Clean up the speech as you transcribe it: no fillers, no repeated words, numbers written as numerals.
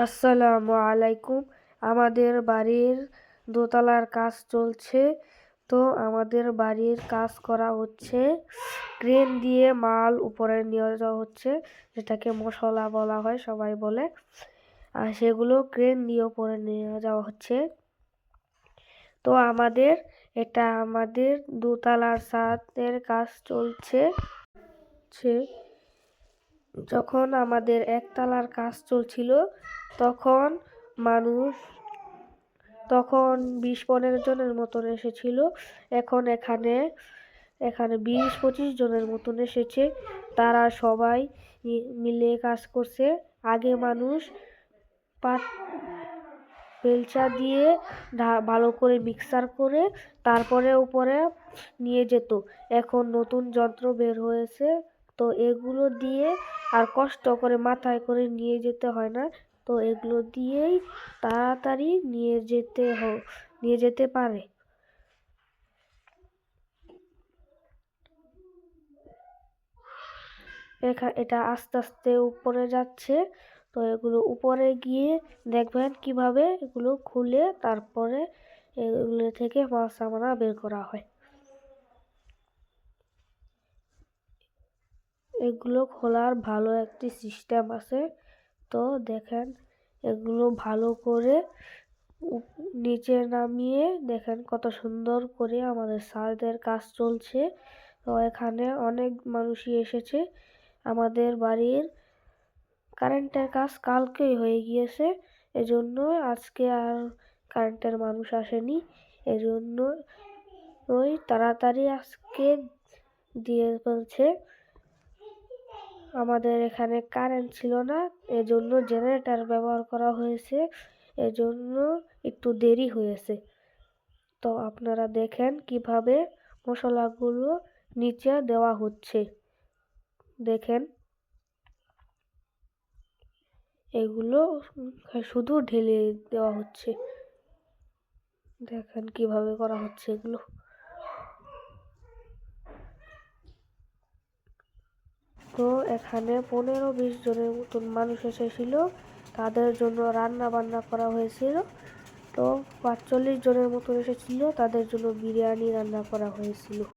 আসসালামু আলাইকুম। আমাদের বাড়ির দোতলার কাজ চলছে। তো আমাদের বাড়ির কাজ করা হচ্ছে, ক্রেন দিয়ে মাল উপরে নিয়ে যাওয়া হচ্ছে, যেটাকে মশলা বলা হয় সবাই বলে। আর সেগুলো ক্রেন দিয়ে উপরে নিয়ে যাওয়া হচ্ছে। তো এটা আমাদের দোতলার ছাদের কাজ চলছে। যখন আমাদের একতলার কাজ চলছিল তখন মানুষ 20-15 জনের মতন এসেছিল। এখন এখানে 20-25 জনের মতন এসেছে। তারা সবাই মিলে কাজ করছে। আগে মানুষ পাট বেলচা দিয়ে ভালো করে মিক্সার করে তারপরে উপরে নিয়ে যেত। এখন নতুন যন্ত্র বের হয়েছে, তো এগুলো দিয়ে আর কষ্ট করে মাথায় করে নিয়ে যেতে হয় না। তো এগুলো দিয়েই তাড়াতাড়ি নিয়ে যেতে পারে। এটা আস্তে আস্তে উপরে যাচ্ছে। তো এগুলো উপরে গিয়ে দেখবেন কিভাবে এগুলো খুলে তারপরে এগুলো থেকে মাছ আমরা বের করা হয়। এগুলো খোলার ভালো একটি সিস্টেম আছে। তো দেখেন এগুলো ভালো করে নিচে নামিয়ে দেখেন কত সুন্দর করে আমাদের ছাদের কাজ চলছে। তো এখানে অনেক মানুষই এসেছে। আমাদের বাড়ির কারেন্টের কাজ কালকেই হয়ে গিয়েছে, এজন্য আজকে আর কারেন্টের মানুষ আসেনি। এজন্য ওই তাড়াতাড়ি আজকে দিয়ে ফেলছে। আমাদের এখানে কারেন্ট ছিল না, এজন্য জেনারেটর ব্যবহার করা হয়েছে, এজন্য একটু দেরি হয়েছে। তো আপনারা দেখেন কিভাবে মশলাগুলো নিচে দেওয়া হচ্ছে। দেখেন এগুলো শুধু ঢেলে দেওয়া হচ্ছে। দেখেন কিভাবে করা হচ্ছে এগুলো। তো এখানে 15-20 জনের মতন মানুষ এসেছিল, তাদের জন্য রান্না বান্না করা হয়েছিল। তো 45 জনের মতো এসেছিল, তাদের জন্য বিরিয়ানি রান্না করা হয়েছিল।